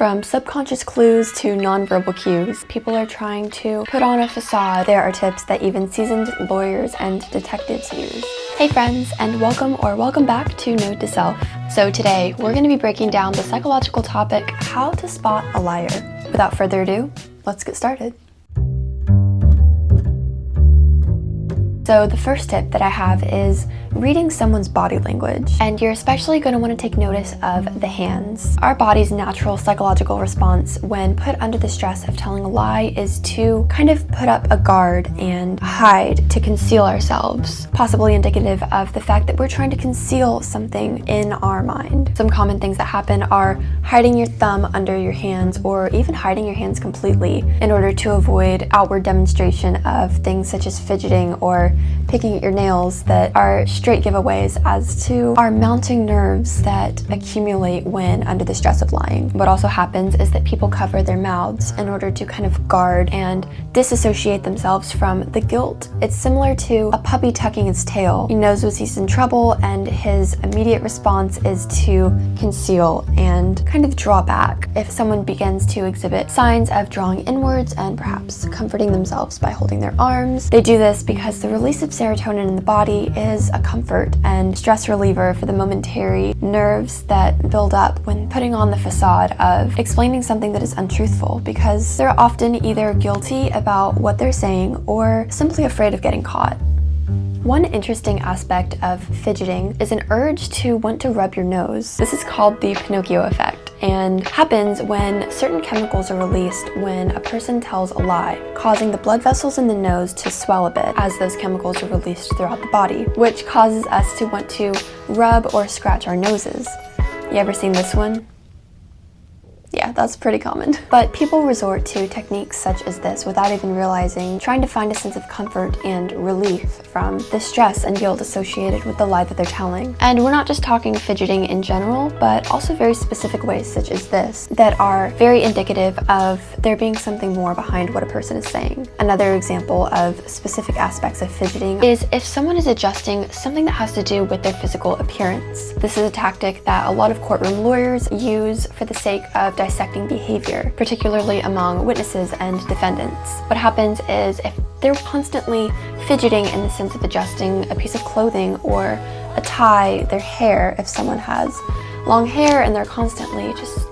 From subconscious clues to nonverbal cues, people are trying to put on a facade. There are tips that even seasoned lawyers and detectives use. Hey friends, and welcome back to Note to Self. So today, we're going to be breaking down the psychological topic, how to spot a liar. Without further ado, let's get started. So the first tip that I have is reading someone's body language. And you're especially going to want to take notice of the hands. Our body's natural psychological response when put under the stress of telling a lie is to kind of put up a guard and hide to conceal ourselves, possibly indicative of the fact that we're trying to conceal something in our mind. Some common things that happen are hiding your thumb under your hands or even hiding your hands completely in order to avoid outward demonstration of things such as fidgeting or picking at your nails that are straight giveaways as to our mounting nerves that accumulate when under the stress of lying. What also happens is that people cover their mouths in order to kind of guard and disassociate themselves from the guilt. It's similar to a puppy tucking its tail. He knows when he's in trouble and his immediate response is to conceal and kind of draw back. If someone begins to exhibit signs of drawing inwards and perhaps comforting themselves by holding their arms, they do this because the release of serotonin in the body is a comfort and stress reliever for the momentary nerves that build up when putting on the facade of explaining something that is untruthful, because they're often either guilty about what they're saying or simply afraid of getting caught. One interesting aspect of fidgeting is an urge to want to rub your nose. This is called the Pinocchio effect and happens when certain chemicals are released when a person tells a lie, causing the blood vessels in the nose to swell a bit as those chemicals are released throughout the body, which causes us to want to rub or scratch our noses. You ever seen this one? Yeah, that's pretty common. But people resort to techniques such as this without even realizing, trying to find a sense of comfort and relief from the stress and guilt associated with the lie that they're telling. And we're not just talking fidgeting in general, but also very specific ways such as this that are very indicative of there being something more behind what a person is saying. Another example of specific aspects of fidgeting is if someone is adjusting something that has to do with their physical appearance. This is a tactic that a lot of courtroom lawyers use for the sake of dissecting behavior, particularly among witnesses and defendants. What happens is if they're constantly fidgeting in the sense of adjusting a piece of clothing or a tie, their hair, if someone has long hair and they're constantly just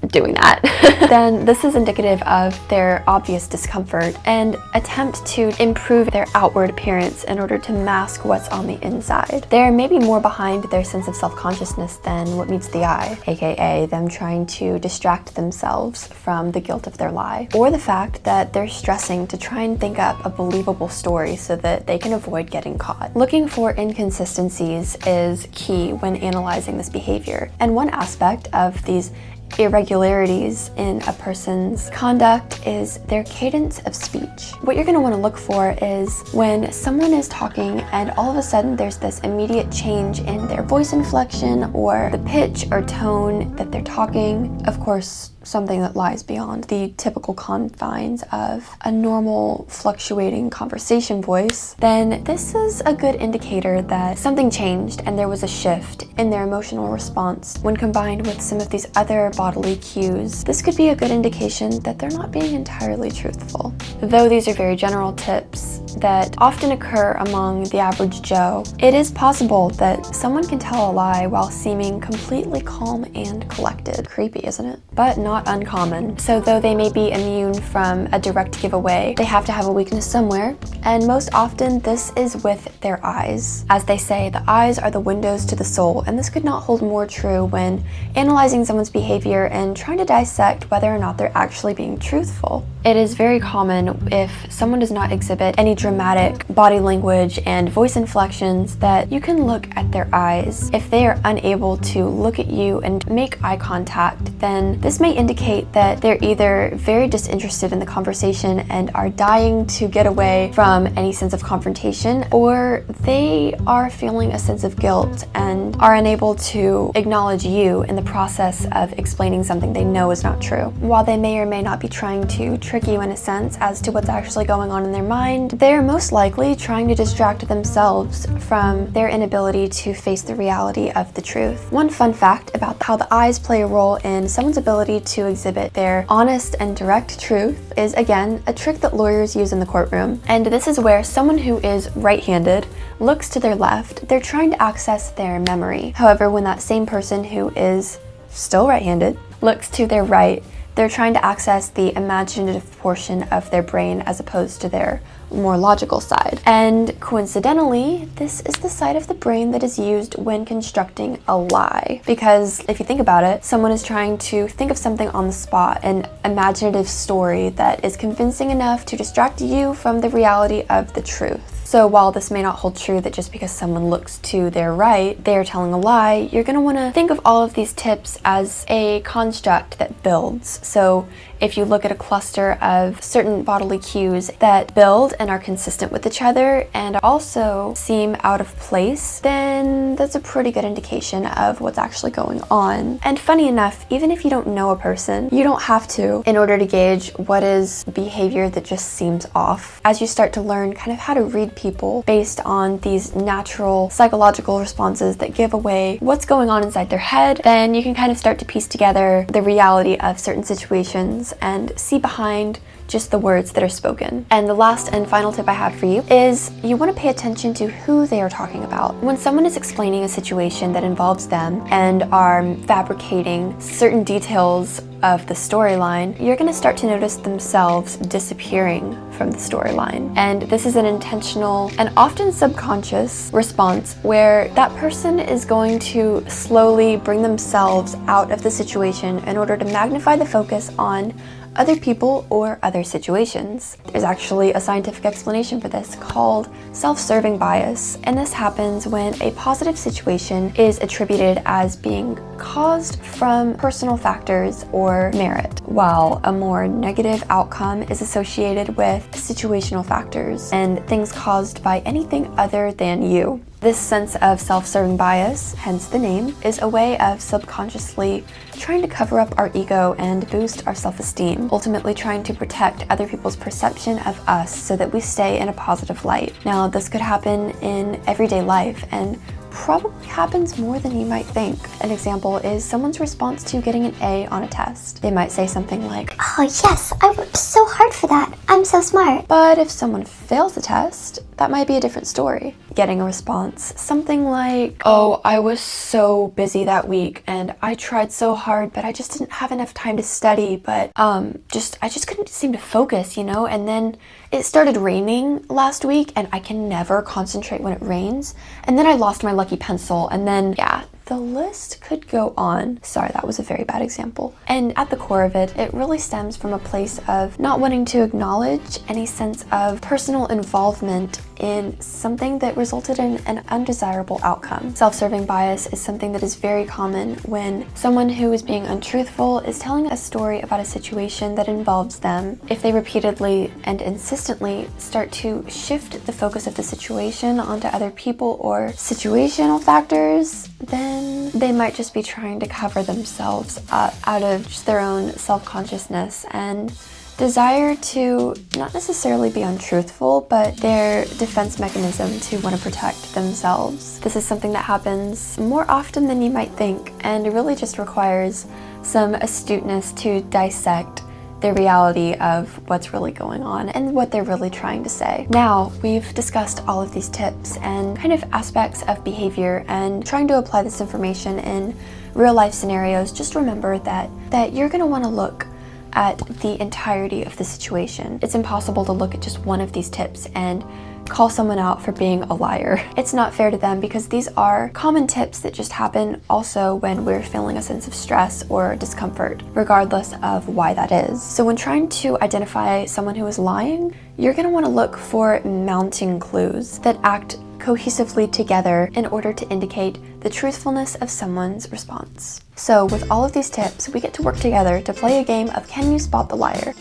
doing that, then this is indicative of their obvious discomfort and attempt to improve their outward appearance in order to mask what's on the inside. There may be more behind their sense of self-consciousness than what meets the eye, aka them trying to distract themselves from the guilt of their lie, or the fact that they're stressing to try and think up a believable story so that they can avoid getting caught. Looking for inconsistencies is key when analyzing this behavior, and one aspect of these irregularities in a person's conduct is their cadence of speech. What you're going to want to look for is when someone is talking and all of a sudden there's this immediate change in their voice inflection or the pitch or tone that they're talking. Of course, something that lies beyond the typical confines of a normal fluctuating conversation voice, then this is a good indicator that something changed and there was a shift in their emotional response. When combined with some of these other bodily cues, this could be a good indication that they're not being entirely truthful. Though these are very general tips that often occur among the average Joe, it is possible that someone can tell a lie while seeming completely calm and collected. Creepy, isn't it? But not uncommon. So though they may be immune from a direct giveaway, they have to have a weakness somewhere, and most often this is with their eyes. As they say, the eyes are the windows to the soul, and this could not hold more true when analyzing someone's behavior and trying to dissect whether or not they're actually being truthful. It is very common if someone does not exhibit any dramatic body language and voice inflections that you can look at their eyes. If they are unable to look at you and make eye contact, then this may indicate that they're either very disinterested in the conversation and are dying to get away from any sense of confrontation, or they are feeling a sense of guilt and are unable to acknowledge you in the process of explaining something they know is not true. While they may or may not be trying to trick you in a sense as to what's actually going on in their mind, they're most likely trying to distract themselves from their inability to face the reality of the truth. One fun fact about how the eyes play a role in someone's ability to exhibit their honest and direct truth is, again, a trick that lawyers use in the courtroom. And this is where someone who is right-handed looks to their left. They're trying to access their memory. However, when that same person who is still right-handed looks to their right, they're trying to access the imaginative portion of their brain as opposed to their more logical side. And coincidentally, this is the side of the brain that is used when constructing a lie. Because if you think about it, someone is trying to think of something on the spot, an imaginative story that is convincing enough to distract you from the reality of the truth. So while this may not hold true that just because someone looks to their right, they are telling a lie, you're going to want to think of all of these tips as a construct that builds. So if you look at a cluster of certain bodily cues that build and are consistent with each other and also seem out of place, then that's a pretty good indication of what's actually going on. And funny enough, even if you don't know a person, you don't have to in order to gauge what is behavior that just seems off. As you start to learn kind of how to read people based on these natural psychological responses that give away what's going on inside their head, then you can kind of start to piece together the reality of certain situations and see behind just the words that are spoken. And the last and final tip I have for you is you want to pay attention to who they are talking about. When someone is explaining a situation that involves them and are fabricating certain details of the storyline, you're going to start to notice themselves disappearing from the storyline. And this is an intentional and often subconscious response where that person is going to slowly bring themselves out of the situation in order to magnify the focus on other people or other situations. There's actually a scientific explanation for this called self-serving bias, and this happens when a positive situation is attributed as being caused from personal factors or merit, while a more negative outcome is associated with situational factors and things caused by anything other than you. This sense of self-serving bias, hence the name, is a way of subconsciously trying to cover up our ego and boost our self-esteem, ultimately trying to protect other people's perception of us so that we stay in a positive light. Now, this could happen in everyday life and probably happens more than you might think. An example is someone's response to getting an A on a test. They might say something like, "Oh yes, I worked so hard for that. I'm so smart." But if someone fails the test, that might be a different story. Getting a response, something like, "Oh, I was so busy that week and I tried so hard, but I just didn't have enough time to study, but I just couldn't seem to focus, and then it started raining last week and I can never concentrate when it rains, and then I lost my lucky pencil, and then, yeah, the list could go on." Sorry, that was a very bad example. And at the core of it, it really stems from a place of not wanting to acknowledge any sense of personal involvement in something that resulted in an undesirable outcome. Self-serving bias is something that is very common when someone who is being untruthful is telling a story about a situation that involves them. If they repeatedly and insistently start to shift the focus of the situation onto other people or situational factors, then they might just be trying to cover themselves up out of just their own self-consciousness and desire to not necessarily be untruthful, but their defense mechanism to want to protect themselves. This is something that happens more often than you might think, and it really just requires some astuteness to dissect the reality of what's really going on and what they're really trying to say. Now, we've discussed all of these tips and kind of aspects of behavior and trying to apply this information in real life scenarios. Just remember that you're going to want to look at the entirety of the situation. It's impossible to look at just one of these tips and call someone out for being a liar. It's not fair to them because these are common tips that just happen also when we're feeling a sense of stress or discomfort, regardless of why that is. So when trying to identify someone who is lying, you're going to want to look for mounting clues that act cohesively together in order to indicate the truthfulness of someone's response. So with all of these tips, we get to work together to play a game of Can You Spot the Liar?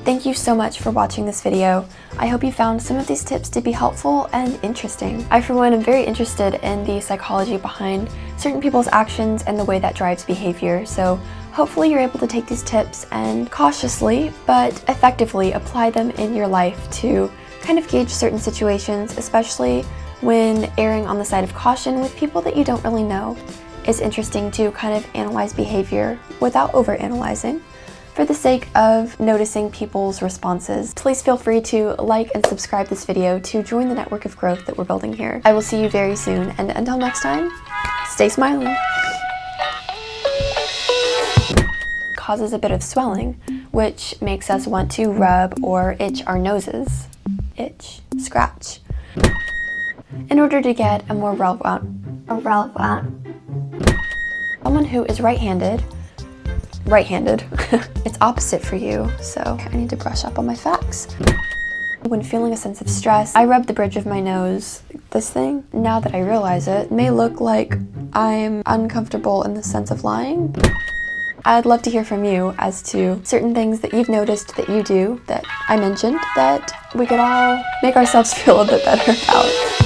Thank you so much for watching this video. I hope you found some of these tips to be helpful and interesting. I, for one, am very interested in the psychology behind certain people's actions and the way that drives behavior, so hopefully you're able to take these tips and cautiously but effectively apply them in your life to kind of gauge certain situations, especially when erring on the side of caution with people that you don't really know. It's interesting to kind of analyze behavior without overanalyzing, for the sake of noticing people's responses. Please feel free to like and subscribe this video to join the network of growth that we're building here. I will see you very soon, and until next time, stay smiling. Causes a bit of swelling, which makes us want to rub or itch our noses. Itch, scratch. In order to get a more someone who is right-handed, it's opposite for you, so I need to brush up on my facts. When feeling a sense of stress, I rub the bridge of my nose. This thing, now that I realize it, may look like I'm uncomfortable in the sense of lying. I'd love to hear from you as to certain things that you've noticed that you do, that I mentioned, that we could all make ourselves feel a bit better about.